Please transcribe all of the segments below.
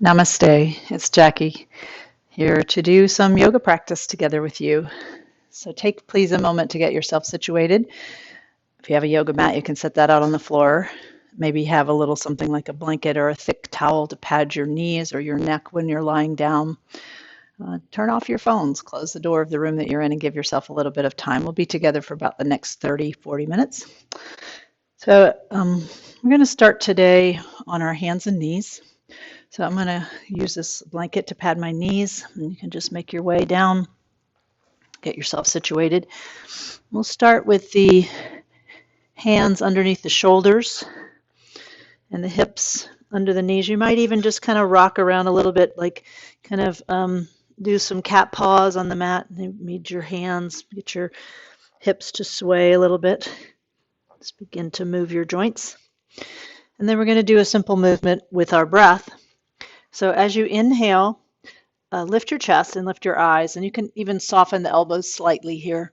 Namaste, it's Jackie here to do some yoga practice together with you. So take please a moment to get yourself situated. If you have a yoga mat, you can set that out on the floor. Maybe have a little something like a blanket or a thick towel to pad your knees or your neck when you're lying down. Turn off your phones, close the door of the room that you're in, and give yourself a little bit of time. We'll be together for about the next 30, 40 minutes. So we're going to start today on our hands and knees. So I'm going to use this blanket to pad my knees, and you can just make your way down, get yourself situated. We'll start with the hands underneath the shoulders and the hips under the knees. You might even just kind of rock around a little bit, like kind of do some cat paws on the mat. Need your hands, get your hips to sway a little bit. Just begin to move your joints. And then we're going to do a simple movement with our breath. So as you inhale, lift your chest and lift your eyes, and you can even soften the elbows slightly here.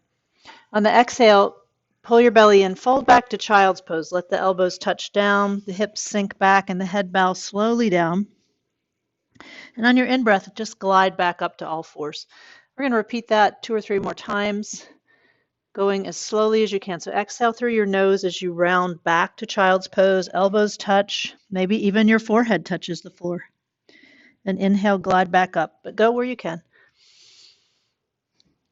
On the exhale, pull your belly in, fold back to child's pose. Let the elbows touch down, the hips sink back, and the head bow slowly down. And on your in-breath, just glide back up to all fours. We're going to repeat that 2 or 3 more times, going as slowly as you can. So exhale through your nose as you round back to child's pose, elbows touch, maybe even your forehead touches the floor. And inhale, glide back up, but go where you can.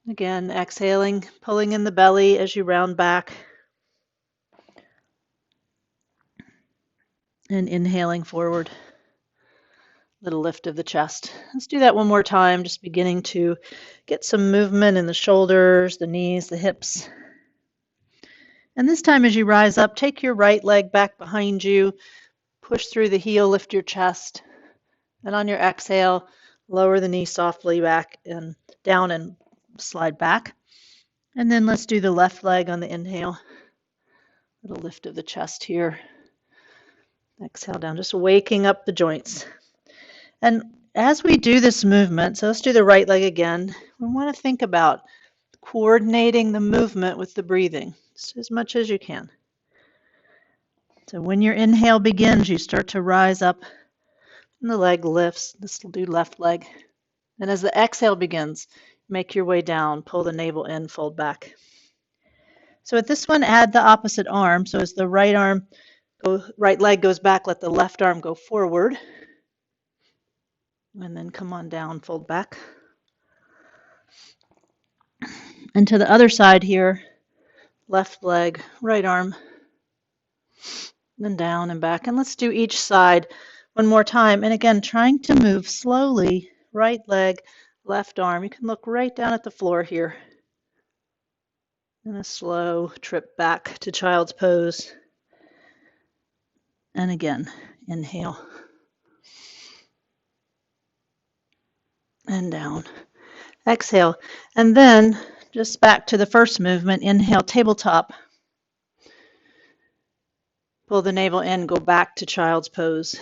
Again, exhaling, pulling in the belly as you round back. And inhaling forward. Little lift of the chest. Let's do that one more time, just beginning to get some movement in the shoulders, the knees, the hips. And this time as you rise up, take your right leg back behind you, push through the heel, lift your chest. And on your exhale, lower the knee softly back and down and slide back. And then let's do the left leg on the inhale. Little lift of the chest here. Exhale down, just waking up the joints. And as we do this movement, so let's do the right leg again. We want to think about coordinating the movement with the breathing as much as you can. So when your inhale begins, you start to rise up and the leg lifts. This will do left leg. And as the exhale begins, make your way down, pull the navel in, fold back. So at this one, add the opposite arm. So as the right leg goes back, let the left arm go forward. And then come on down, fold back. And to the other side here, left leg, right arm, then down and back. And let's do each side one more time. And again, trying to move slowly, right leg, left arm. You can look right down at the floor here. And a slow trip back to child's pose. And again, inhale. And down. Exhale. And then just back to the first movement. Inhale, tabletop. Pull the navel in, go back to child's pose.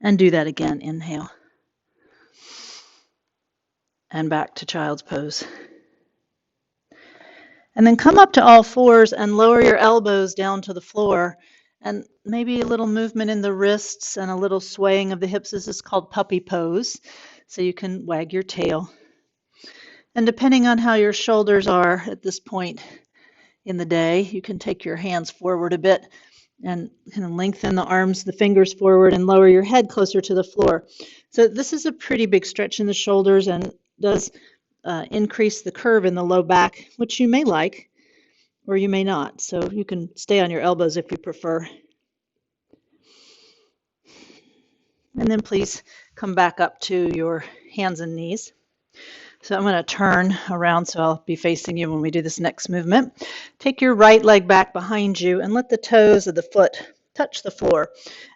And do that again. Inhale. And back to child's pose. And then come up to all fours and lower your elbows down to the floor. And maybe a little movement in the wrists and a little swaying of the hips. This is called puppy pose. So you can wag your tail. And depending on how your shoulders are at this point in the day, you can take your hands forward a bit and kind of lengthen the arms, the fingers forward, and lower your head closer to the floor. So this is a pretty big stretch in the shoulders and does increase the curve in the low back, which you may like or you may not. So you can stay on your elbows if you prefer. And then please come back up to your hands and knees. So I'm going to turn around so I'll be facing you when we do this next movement. Take your right leg back behind you and let the toes of the foot touch the floor.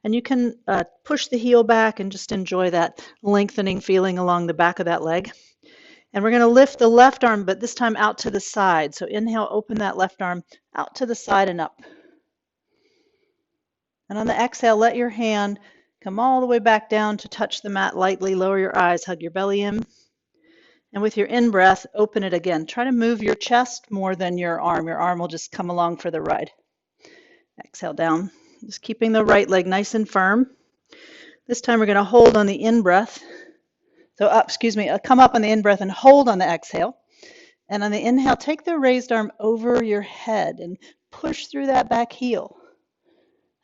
And you can push the heel back and just enjoy that lengthening feeling along the back of that leg. And we're going to lift the left arm, but this time out to the side. So inhale, open that left arm out to the side and up. And on the exhale, let your hand come all the way back down to touch the mat lightly. Lower your eyes, hug your belly in. And with your in-breath, open it again. Try to move your chest more than your arm. Your arm will just come along for the ride. Exhale down. Just keeping the right leg nice and firm. This time we're going to hold on the in-breath. So come up on the in-breath and hold on the exhale. And on the inhale, take the raised arm over your head and push through that back heel.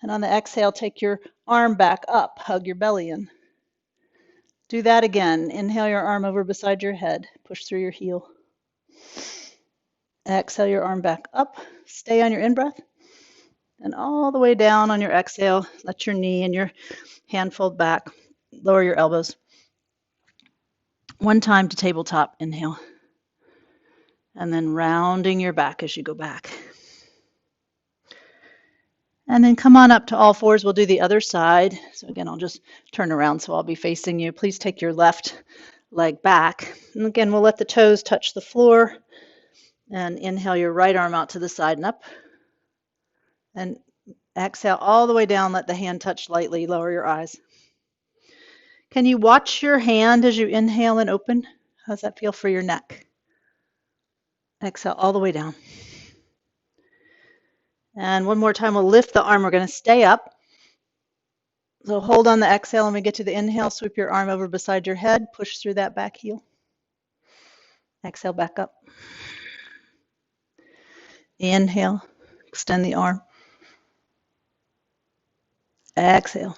And on the exhale, take your arm back up, hug your belly in. Do that again. Inhale your arm over beside your head, push through your heel. Exhale your arm back up, stay on your in-breath. And all the way down on your exhale, let your knee and your hand fold back, lower your elbows. One time to tabletop, inhale. And then rounding your back as you go back. And then come on up to all fours. We'll do the other side. So again, I'll just turn around so I'll be facing you. Please take your left leg back. And again, we'll let the toes touch the floor. And inhale your right arm out to the side and up. And exhale all the way down. Let the hand touch lightly. Lower your eyes. Can you watch your hand as you inhale and open? How does that feel for your neck? Exhale all the way down. And one more time, we'll lift the arm. We're going to stay up. So hold on the exhale. When we get to the inhale, sweep your arm over beside your head. Push through that back heel. Exhale back up. Inhale. Extend the arm. Exhale.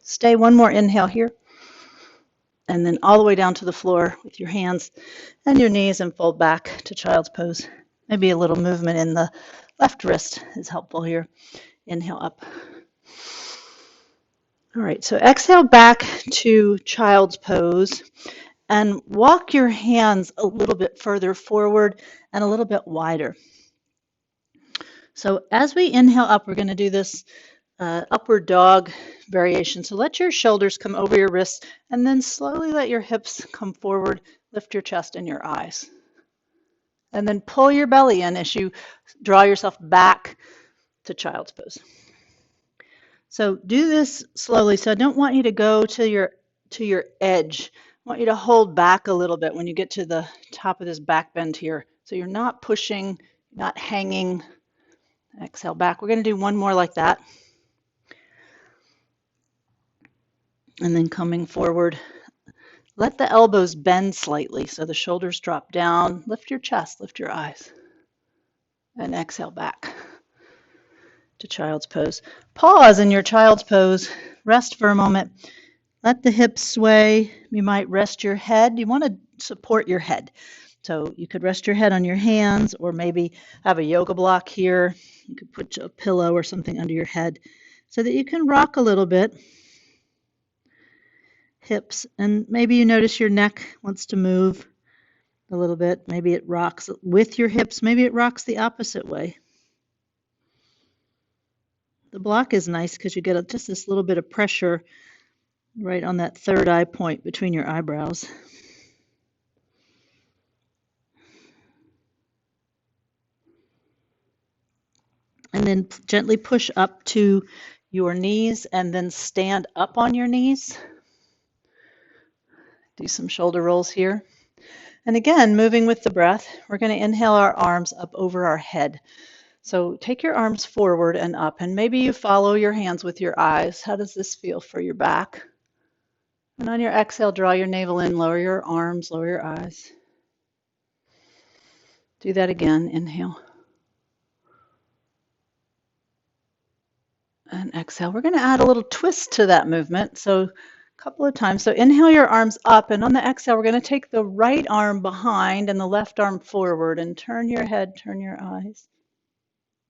Stay one more inhale here. And then all the way down to the floor with your hands and your knees and fold back to child's pose. Maybe a little movement in the left wrist is helpful here. Inhale up. All right, so exhale back to child's pose and walk your hands a little bit further forward and a little bit wider. So as we inhale up, we're going to do this upward dog variation. So let your shoulders come over your wrists and then slowly let your hips come forward, lift your chest and your eyes. And then pull your belly in as you draw yourself back to child's pose. So do this slowly. So I don't want you to go to your edge. I want you to hold back a little bit when you get to the top of this back bend here. So you're not pushing, not hanging. Exhale back. We're going to do one more like that. And then coming forward, let the elbows bend slightly so the shoulders drop down. Lift your chest, lift your eyes. And exhale back to child's pose. Pause in your child's pose. Rest for a moment. Let the hips sway. You might rest your head. You want to support your head. So you could rest your head on your hands or maybe have a yoga block here. You could put a pillow or something under your head so that you can rock a little bit. Hips, and maybe you notice your neck wants to move a little bit. Maybe it rocks with your hips. Maybe it rocks the opposite way. The block is nice because you get just this little bit of pressure right on that third eye point between your eyebrows. And then gently push up to your knees and then stand up on your knees. Do some shoulder rolls here. And again, moving with the breath, we're going to inhale our arms up over our head. So take your arms forward and up, and maybe you follow your hands with your eyes. How does this feel for your back? And on your exhale, draw your navel in, lower your arms, lower your eyes. Do that again. Inhale. And exhale. We're going to add a little twist to that movement. So a couple of times. So inhale your arms up, and on the exhale, we're going to take the right arm behind and the left arm forward, and turn your head, turn your eyes.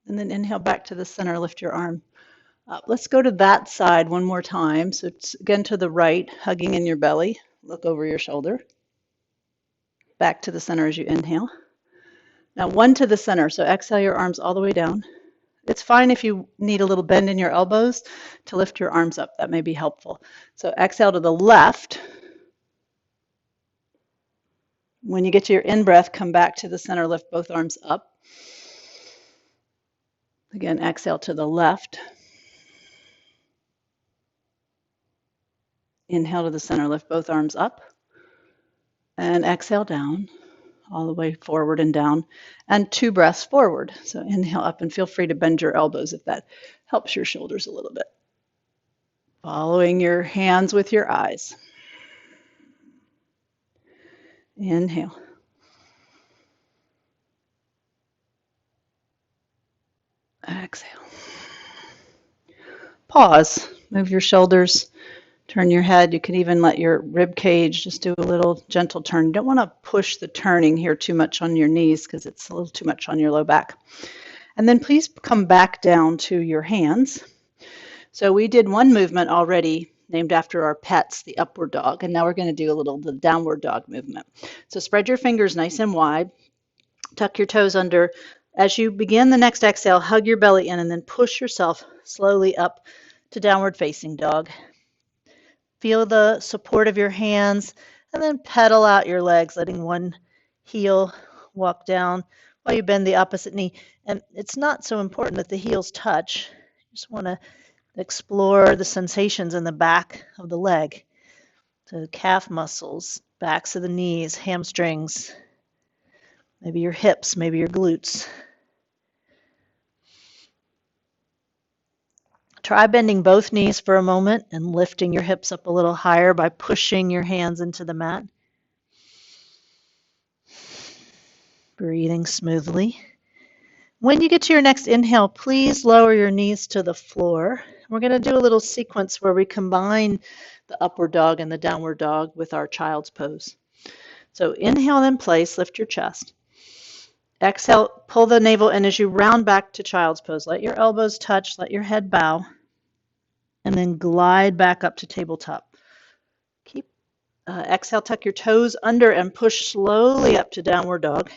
And then inhale back to the center, lift your arm up. Let's go to that side one more time. So it's again to the right, hugging in your belly. Look over your shoulder. Back to the center as you inhale. Now one to the center. So exhale your arms all the way down. It's fine if you need a little bend in your elbows to lift your arms up. That may be helpful. So exhale to the left. When you get to your in-breath, come back to the center, lift both arms up. Again, exhale to the left. Inhale to the center, lift both arms up. And exhale down, all the way forward and down. And 2 breaths forward. So inhale up, and feel free to bend your elbows if that Helps your shoulders a little bit. Following your hands with your eyes. Inhale. Exhale. Pause. Move your shoulders. Turn your head. You can even let your rib cage just do a little gentle turn. You don't want to push the turning here too much on your knees because it's a little too much on your low back. And then please come back down to your hands. So we did one movement already named after our pets, the upward dog, and now we're going to do the downward dog movement. So spread your fingers nice and wide. Tuck your toes under. As you begin the next exhale, hug your belly in and then push yourself slowly up to downward facing dog. Feel the support of your hands and then pedal out your legs, letting one heel walk down while you bend the opposite knee. And it's not so important that the heels touch. You just want to explore the sensations in the back of the leg. So calf muscles, backs of the knees, hamstrings, maybe your hips, maybe your glutes. Try bending both knees for a moment and lifting your hips up a little higher by pushing your hands into the mat. Breathing smoothly. When you get to your next inhale, please lower your knees to the floor. We're going to do a little sequence where we combine the upward dog and the downward dog with our child's pose. So inhale in place, lift your chest. Exhale, pull the navel in as you round back to child's pose. Let your elbows touch, let your head bow, and then glide back up to tabletop. Exhale, tuck your toes under and push slowly up to downward dog.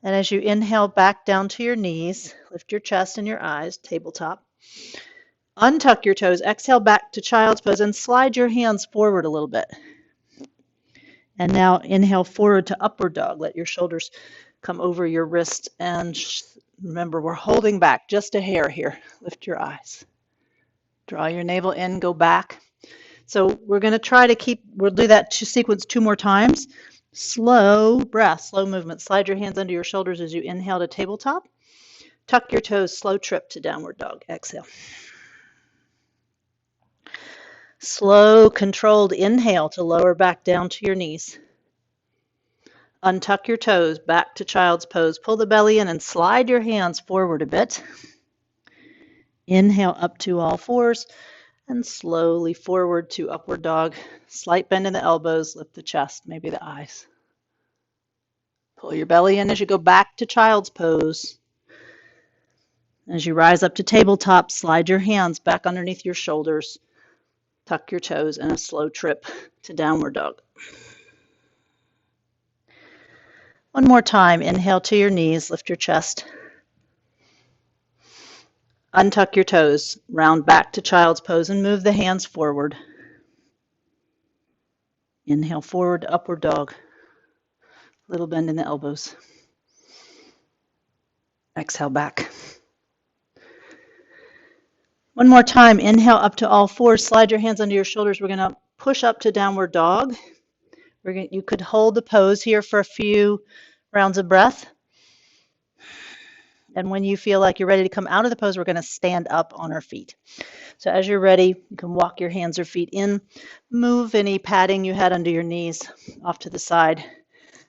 And as you inhale back down to your knees, lift your chest and your eyes, tabletop. Untuck your toes, exhale back to child's pose, and slide your hands forward a little bit. And now inhale forward to upward dog. Let your shoulders come over your wrist. And remember, we're holding back just a hair here. Lift your eyes. Draw your navel in, go back. So we're going to try to we'll do that sequence 2 more times. Slow breath, slow movement. Slide your hands under your shoulders as you inhale to tabletop. Tuck your toes, slow trip to downward dog. Exhale. Slow, controlled inhale to lower back down to your knees. Untuck your toes, back to child's pose. Pull the belly in and slide your hands forward a bit. Inhale up to all fours and slowly forward to upward dog. Slight bend in the elbows, lift the chest, maybe the eyes. Pull your belly in as you go back to child's pose. As you rise up to tabletop, slide your hands back underneath your shoulders. Tuck your toes and a slow trip to downward dog. One more time, inhale to your knees, lift your chest. Untuck your toes, round back to child's pose and move the hands forward. Inhale forward to upward dog. Little bend in the elbows. Exhale back. One more time, inhale up to all fours, slide your hands under your shoulders. We're going to push up to downward dog. You could hold the pose here for a few rounds of breath. And when you feel like you're ready to come out of the pose, we're going to stand up on our feet. So as you're ready, you can walk your hands or feet in, move any padding you had under your knees off to the side,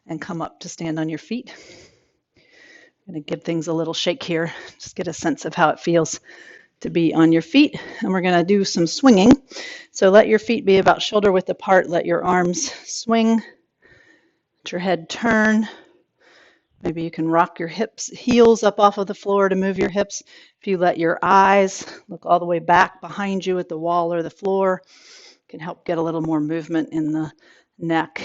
and come up to stand on your feet. I'm going to give things a little shake here, just get a sense of how it feels to be on your feet. And we're going to do some swinging. So let your feet be about shoulder width apart. Let your arms swing. Let your head turn. Maybe you can rock your heels up off of the floor to move your hips. If you let your eyes look all the way back behind you at the wall or the floor, it can help get a little more movement in the neck.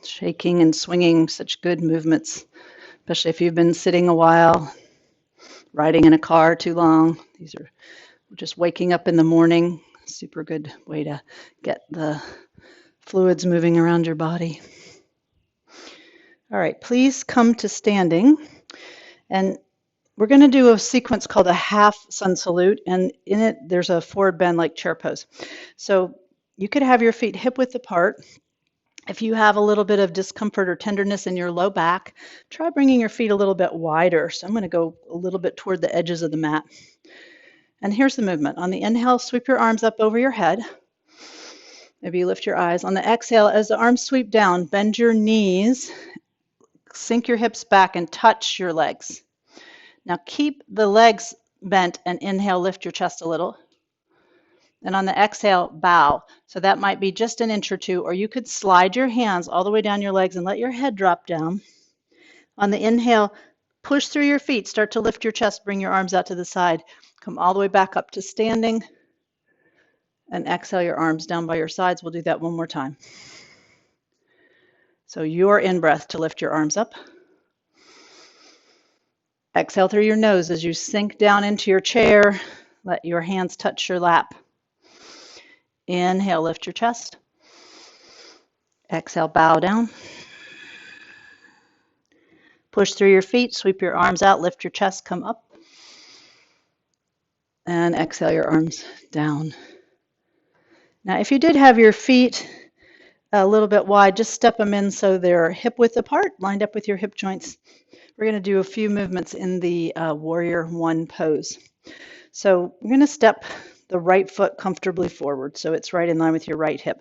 Shaking and swinging, such good movements, especially if you've been sitting a while, riding in a car too long. These are just waking up in the morning. Super good way to get the fluids moving around your body. All right, please come to standing. And we're going to do a sequence called a half sun salute. And in it, there's a forward bend like chair pose. So you could have your feet hip width apart. If you have a little bit of discomfort or tenderness in your low back, try bringing your feet a little bit wider. So I'm going to go a little bit toward the edges of the mat. And here's the movement. On the inhale, sweep your arms up over your head. Maybe you lift your eyes. On the exhale, as the arms sweep down, bend your knees, sink your hips back, and touch your legs. Now keep the legs bent and inhale, lift your chest a little. And on the exhale, bow. So that might be just an inch or two, or you could slide your hands all the way down your legs and let your head drop down. On the inhale, push through your feet, start to lift your chest, bring your arms out to the side. Come all the way back up to standing. And exhale your arms down by your sides. We'll do that one more time. So your in-breath to lift your arms up. Exhale through your nose as you sink down into your chair. Let your hands touch your lap. Inhale, lift your chest. Exhale, bow down. Push through your feet, sweep your arms out, lift your chest, come up. And exhale your arms down. Now, if you did have your feet a little bit wide, just step them in so they're hip width apart, lined up with your hip joints. We're going to do a few movements in the Warrior One pose. So we're going to step the right foot comfortably forward, so it's right in line with your right hip.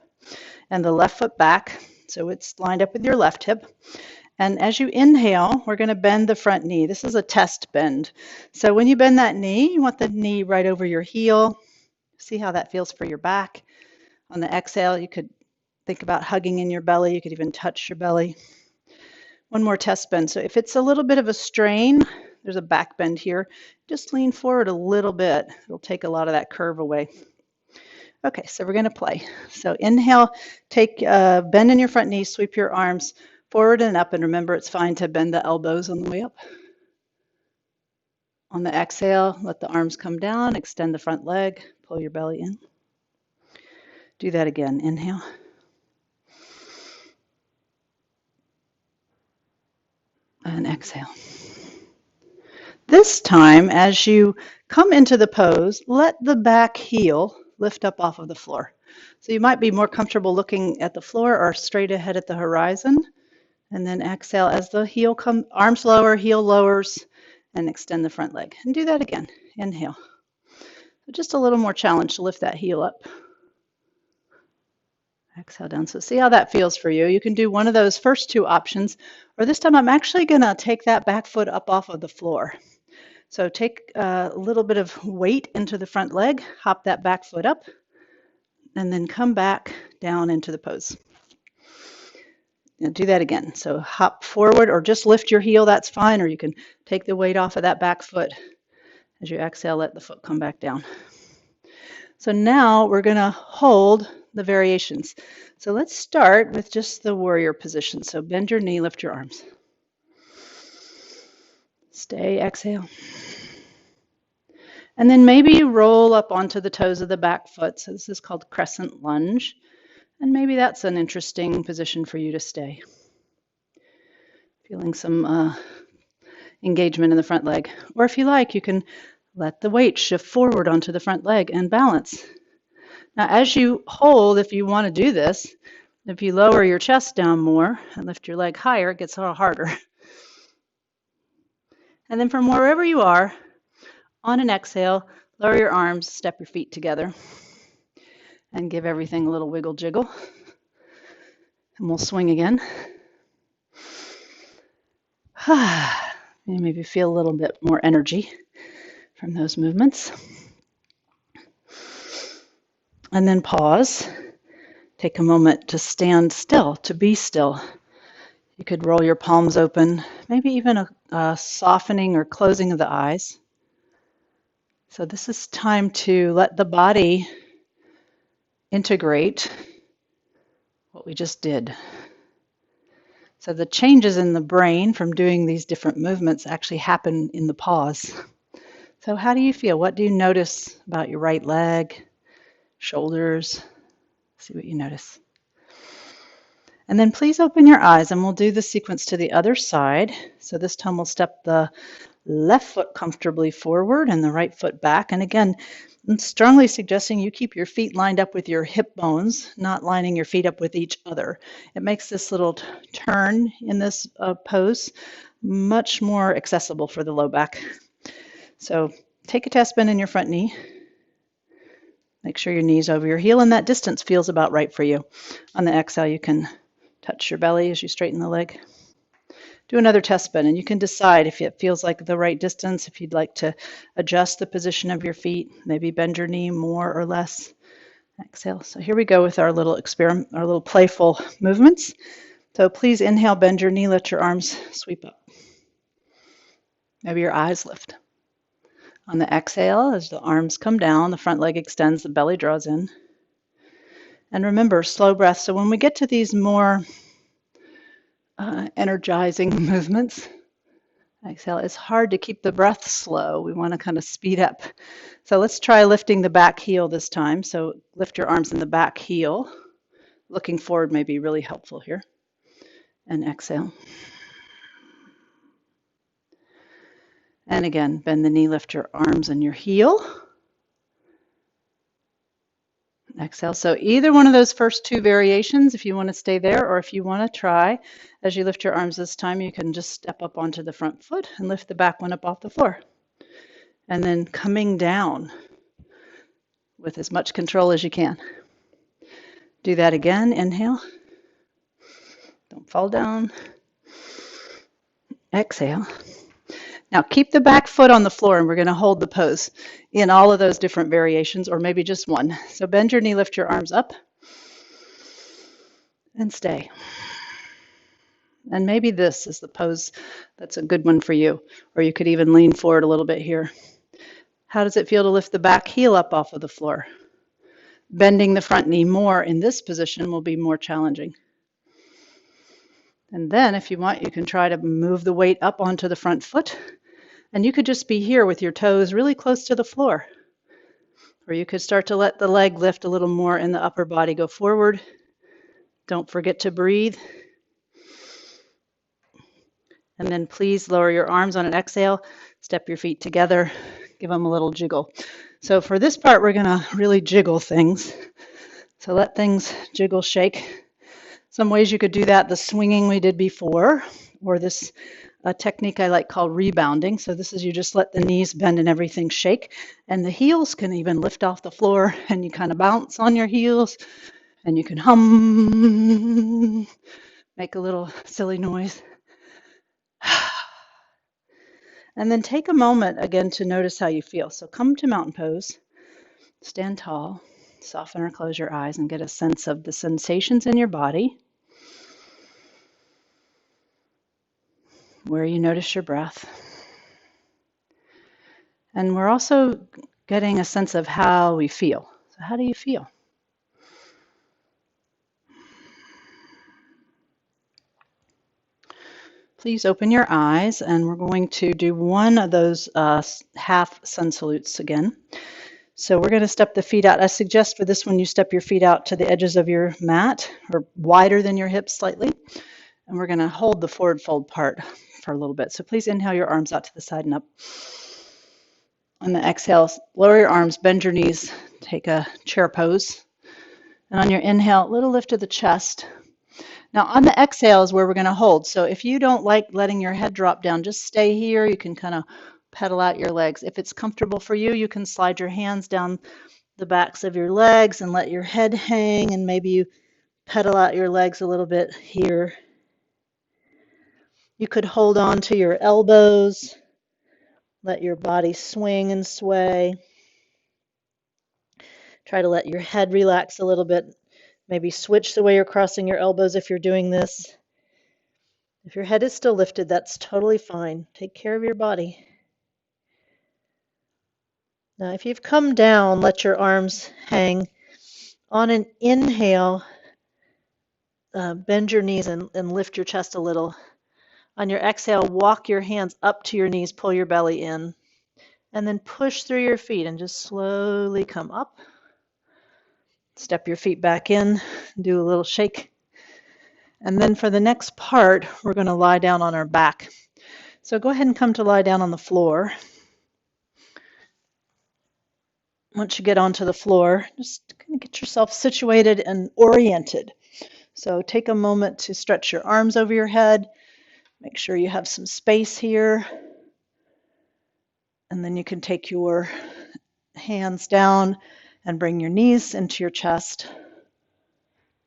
And the left foot back, so it's lined up with your left hip. And as you inhale, we're going to bend the front knee. This is a test bend. So when you bend that knee, you want the knee right over your heel. See how that feels for your back. On the exhale, you could think about hugging in your belly. You could even touch your belly. One more test bend. So if it's a little bit of a strain, there's a back bend here. Just lean forward a little bit. It'll take a lot of that curve away. Okay, so we're going to play. So inhale, take bend in your front knee, sweep your arms forward and up. And remember, it's fine to bend the elbows on the way up. On the exhale, let the arms come down, extend the front leg, pull your belly in. Do that again. Inhale. And exhale. This time, as you come into the pose, let the back heel lift up off of the floor. So you might be more comfortable looking at the floor or straight ahead at the horizon. And then exhale as the heel comes, arms lower, heel lowers, and extend the front leg. And do that again. Inhale. Just a little more challenge to lift that heel up. Exhale down. So see how that feels for you. You can do one of those first two options, or this time I'm actually going to take that back foot up off of the floor. So take a little bit of weight into the front leg, hop that back foot up, and then come back down into the pose. And do that again. So hop forward or just lift your heel, that's fine, or you can take the weight off of that back foot. As you exhale, let the foot come back down. So now we're going to hold the variations. So let's start with just the warrior position. So bend your knee, lift your arms. Stay, exhale. And then maybe you roll up onto the toes of the back foot. So this is called crescent lunge. And maybe that's an interesting position for you to stay. Feeling some engagement in the front leg. Or if you like, you can let the weight shift forward onto the front leg and balance. Now, as you hold, if you want to do this, if you lower your chest down more and lift your leg higher, it gets a little harder. And then from wherever you are, on an exhale, lower your arms, step your feet together, and give everything a little wiggle jiggle. And we'll swing again. Maybe feel a little bit more energy from those movements. And then pause. Take a moment to stand still, to be still. You could roll your palms open, maybe even a softening or closing of the eyes. So this is time to let the body integrate what we just did. So the changes in the brain from doing these different movements actually happen in the pause. So how do you feel? What do you notice about your right leg, shoulders? See what you notice. And then please open your eyes and we'll do the sequence to the other side. So this time we'll step the left foot comfortably forward and the right foot back. And again, I'm strongly suggesting you keep your feet lined up with your hip bones, not lining your feet up with each other. It makes this little turn in this pose much more accessible for the low back. So take a test bend in your front knee. Make sure your knee's over your heel and that distance feels about right for you. On the exhale, you can touch your belly as you straighten the leg. Do another test bend, and you can decide if it feels like the right distance, if you'd like to adjust the position of your feet, maybe bend your knee more or less. Exhale. So here we go with our little experiment, our little playful movements. So please inhale, bend your knee, let your arms sweep up. Maybe your eyes lift. On the exhale, as the arms come down, the front leg extends, the belly draws in. And remember, slow breath. So when we get to these more energizing movements, exhale, it's hard to keep the breath slow. We want to kind of speed up. So let's try lifting the back heel this time. So lift your arms in the back heel. Looking forward may be really helpful here. And exhale. And again, bend the knee, lift your arms and your heel. Exhale. So either one of those first two variations, if you want to stay there, or if you want to try, as you lift your arms this time, you can just step up onto the front foot and lift the back one up off the floor. And then coming down with as much control as you can. Do that again. Inhale. Don't fall down. Exhale. Now keep the back foot on the floor, and we're going to hold the pose in all of those different variations, or maybe just one. So bend your knee, lift your arms up, and stay. And maybe this is the pose that's a good one for you, or you could even lean forward a little bit here. How does it feel to lift the back heel up off of the floor? Bending the front knee more in this position will be more challenging. And then if you want, you can try to move the weight up onto the front foot. And you could just be here with your toes really close to the floor. Or you could start to let the leg lift a little more and the upper body go forward. Don't forget to breathe. And then please lower your arms on an exhale. Step your feet together. Give them a little jiggle. So for this part, we're going to really jiggle things. So let things jiggle, shake. Some ways you could do that, the swinging we did before, or this technique I like called rebounding. So this is you just let the knees bend and everything shake. And the heels can even lift off the floor, and you kind of bounce on your heels, and you can hum, make a little silly noise. And then take a moment again to notice how you feel. So come to mountain pose, stand tall, soften or close your eyes, and get a sense of the sensations in your body, where you notice your breath. And we're also getting a sense of how we feel. So how do you feel? Please open your eyes, and we're going to do one of those half sun salutes again. So we're going to step the feet out. I suggest for this one you step your feet out to the edges of your mat, or wider than your hips slightly. And we're going to hold the forward fold part for a little bit. So please inhale your arms out to the side and up. On the exhale, lower your arms, bend your knees, take a chair pose. And on your inhale, little lift of the chest. Now on the exhale is where we're going to hold. So if you don't like letting your head drop down, just stay here. You can kind of pedal out your legs. If it's comfortable for you, you can slide your hands down the backs of your legs and let your head hang, and maybe you pedal out your legs a little bit here. You could hold on to your elbows, let your body swing and sway. Try to let your head relax a little bit. Maybe switch the way you're crossing your elbows if you're doing this. If your head is still lifted, that's totally fine. Take care of your body. Now, if you've come down, let your arms hang. On an inhale, bend your knees and lift your chest a little. On your exhale, walk your hands up to your knees, pull your belly in, and then push through your feet and just slowly come up. Step your feet back in, do a little shake. And then for the next part, we're going to lie down on our back. So go ahead and come to lie down on the floor. Once you get onto the floor, just kind of get yourself situated and oriented. So take a moment to stretch your arms over your head. Make sure you have some space here. And then you can take your hands down and bring your knees into your chest.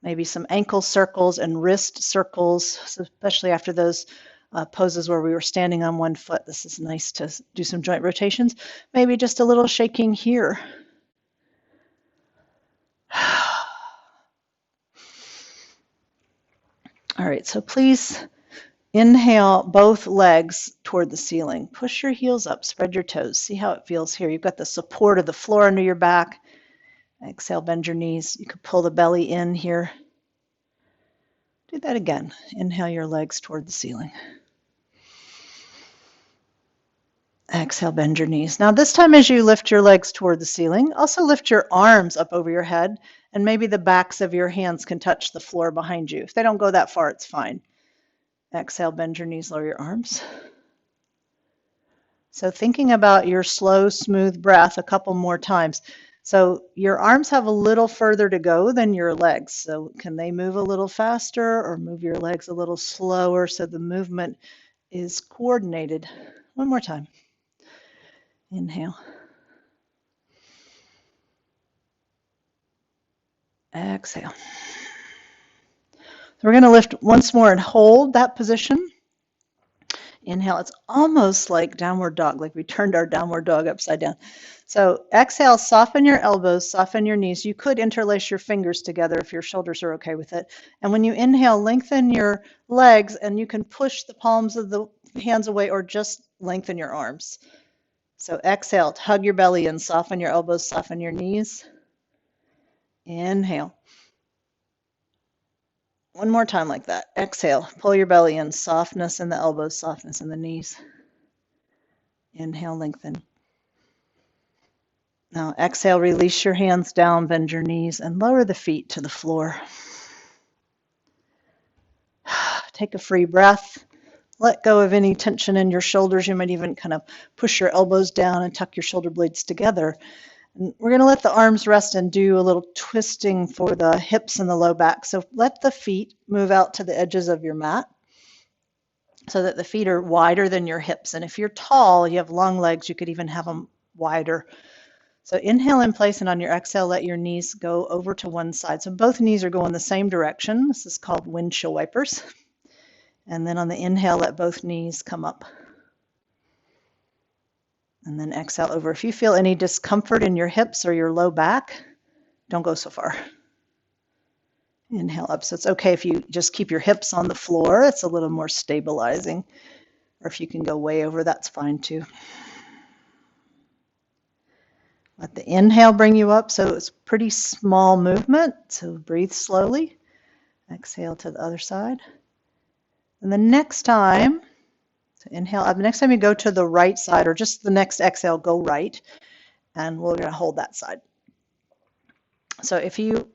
Maybe some ankle circles and wrist circles, especially after those poses where we were standing on one foot. This is nice to do some joint rotations. Maybe just a little shaking here. All right, so please inhale both legs toward the ceiling. Push your heels up, spread your toes. See how it feels here. You've got the support of the floor under your back. Exhale, bend your knees. You can pull the belly in here. Do that again. Inhale your legs toward the ceiling. Exhale, bend your knees. Now this time as you lift your legs toward the ceiling, also lift your arms up over your head, and maybe the backs of your hands can touch the floor behind you. If they don't go that far, it's fine. Exhale, bend your knees, lower your arms. So thinking about your slow, smooth breath a couple more times. So your arms have a little further to go than your legs. So can they move a little faster or move your legs a little slower so the movement is coordinated? One more time. Inhale. Exhale. So we're going to lift once more and hold that position. Inhale. It's almost like downward dog, like we turned our downward dog upside down. So exhale, soften your elbows, soften your knees. You could interlace your fingers together if your shoulders are okay with it. And when you inhale, lengthen your legs, and you can push the palms of the hands away or just lengthen your arms. So exhale, hug your belly in, soften your elbows, soften your knees. Inhale. One more time like that. Exhale, pull your belly in, softness in the elbows, softness in the knees. Inhale, lengthen. Now exhale, release your hands down, bend your knees, and lower the feet to the floor. Take a free breath. Let go of any tension in your shoulders. You might even kind of push your elbows down and tuck your shoulder blades together. And we're going to let the arms rest and do a little twisting for the hips and the low back. So let the feet move out to the edges of your mat so that the feet are wider than your hips. And if you're tall, you have long legs, you could even have them wider. So inhale in place, and on your exhale, let your knees go over to one side. So both knees are going the same direction. This is called windshield wipers. And then on the inhale, let both knees come up. And then exhale over. If you feel any discomfort in your hips or your low back, don't go so far. Inhale up. So it's okay if you just keep your hips on the floor. It's a little more stabilizing. Or if you can go way over, that's fine too. Let the inhale bring you up. So it's pretty small movement. So breathe slowly. Exhale to the other side. And the next time, so inhale up. The next time you go to the right side, or just the next exhale, go right. And we're going to hold that side. So if you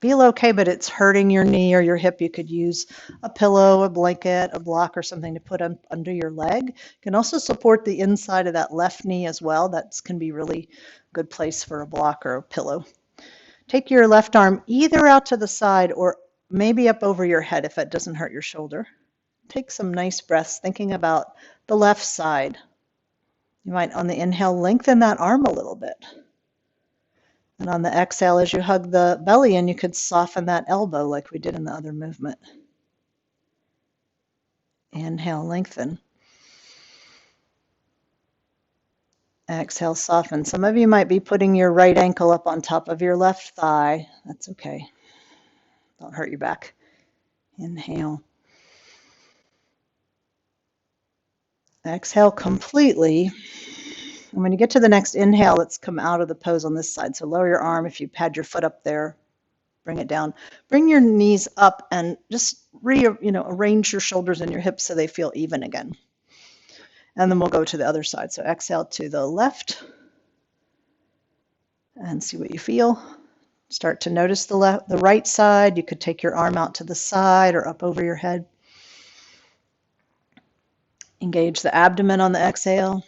feel okay, but it's hurting your knee or your hip, you could use a pillow, a blanket, a block, or something to put under your leg. You can also support the inside of that left knee as well. That can be really good place for a block or a pillow. Take your left arm either out to the side or maybe up over your head if it doesn't hurt your shoulder. Take some nice breaths thinking about the left side. You might, on the inhale, lengthen that arm a little bit. And on the exhale, as you hug the belly in, you could soften that elbow like we did in the other movement. Inhale, lengthen. Exhale, soften. Some of you might be putting your right ankle up on top of your left thigh. That's okay. Don't hurt your back. Inhale. Exhale completely. And when you get to the next inhale, let's come out of the pose on this side. So lower your arm. If you had your foot up there, bring it down. Bring your knees up and just arrange your shoulders and your hips so they feel even again. And then we'll go to the other side. So exhale to the left and see what you feel. Start to notice the right side. You could take your arm out to the side or up over your head. Engage the abdomen on the exhale.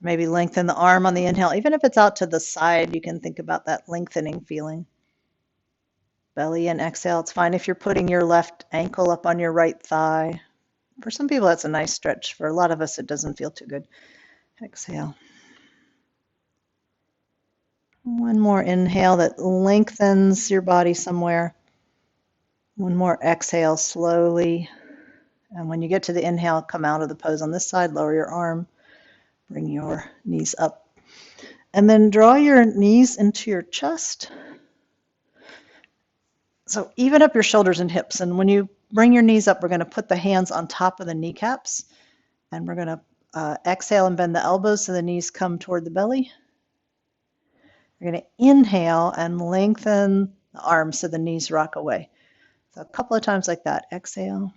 Maybe lengthen the arm on the inhale. Even if it's out to the side, you can think about that lengthening feeling. Belly and exhale. It's fine if you're putting your left ankle up on your right thigh. For some people, that's a nice stretch. For a lot of us, it doesn't feel too good. Exhale. One more inhale that lengthens your body somewhere. One more exhale slowly. And when you get to the inhale, come out of the pose on this side, lower your arm, bring your knees up. And then draw your knees into your chest. So even up your shoulders and hips. And when you bring your knees up, we're going to put the hands on top of the kneecaps. And we're going to exhale and bend the elbows so the knees come toward the belly. We're going to inhale and lengthen the arms so the knees rock away. So a couple of times like that. Exhale.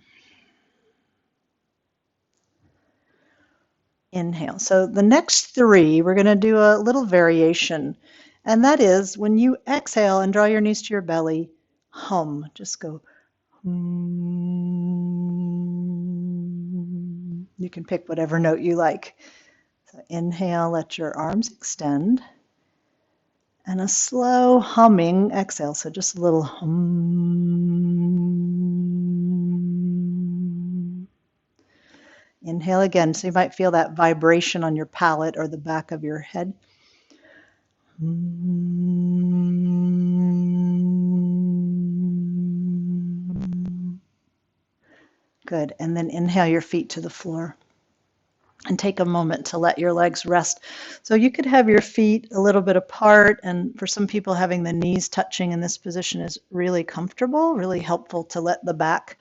Inhale. So the next three, we're going to do a little variation. And that is when you exhale and draw your knees to your belly, hum. Just go. You can pick whatever note you like. So inhale, let your arms extend. And a slow humming exhale. So just a little hum. Inhale again. So you might feel that vibration on your palate or the back of your head. Good. And then inhale your feet to the floor. And take a moment to let your legs rest. So you could have your feet a little bit apart, and for some people having the knees touching in this position is really comfortable, really helpful to let the back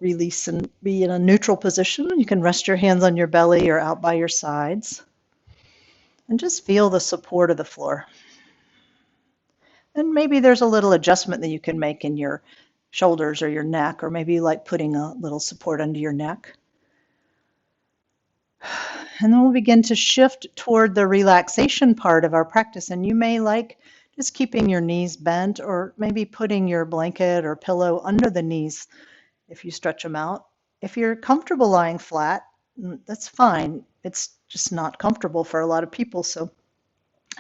release and be in a neutral position. You can rest your hands on your belly or out by your sides. And just feel the support of the floor. And maybe there's a little adjustment that you can make in your shoulders or your neck, or maybe you like putting a little support under your neck. And then we'll begin to shift toward the relaxation part of our practice. And you may like just keeping your knees bent, or maybe putting your blanket or pillow under the knees if you stretch them out. If you're comfortable lying flat, that's fine. It's just not comfortable for a lot of people. So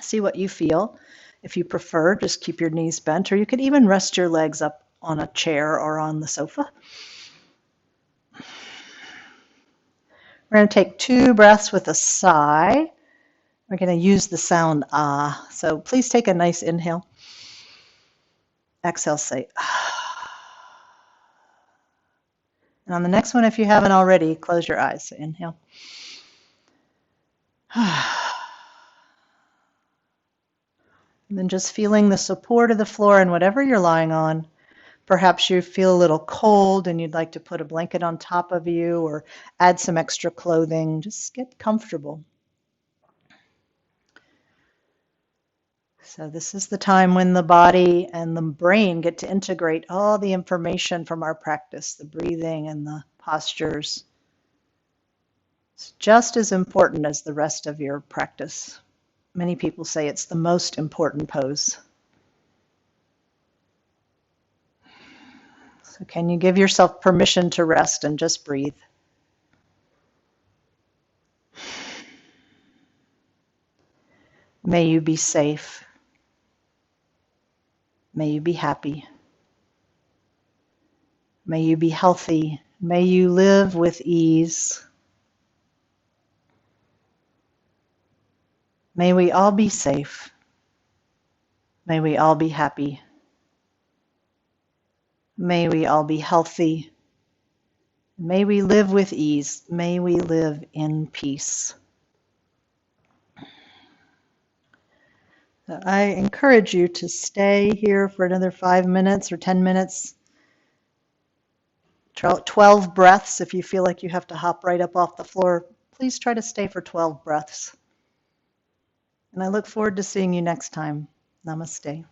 see what you feel. If you prefer, just keep your knees bent, or you could even rest your legs up on a chair or on the sofa. We're going to take 2 breaths with a sigh. We're going to use the sound ah. So please take a nice inhale. Exhale, say ah. And on the next one, if you haven't already, close your eyes. So inhale. And then just feeling the support of the floor and whatever you're lying on. Perhaps you feel a little cold and you'd like to put a blanket on top of you or add some extra clothing. Just get comfortable. So this is the time when the body and the brain get to integrate all the information from our practice, the breathing and the postures. It's just as important as the rest of your practice. Many people say it's the most important pose. So can you give yourself permission to rest and just breathe? May you be safe. May you be happy. May you be healthy. May you live with ease. May we all be safe. May we all be happy. May we all be healthy. May we live with ease. May we live in peace. So I encourage you to stay here for another 5 minutes or 10 minutes. 12 breaths. If you feel like you have to hop right up off the floor, please try to stay for 12 breaths. And I look forward to seeing you next time. Namaste.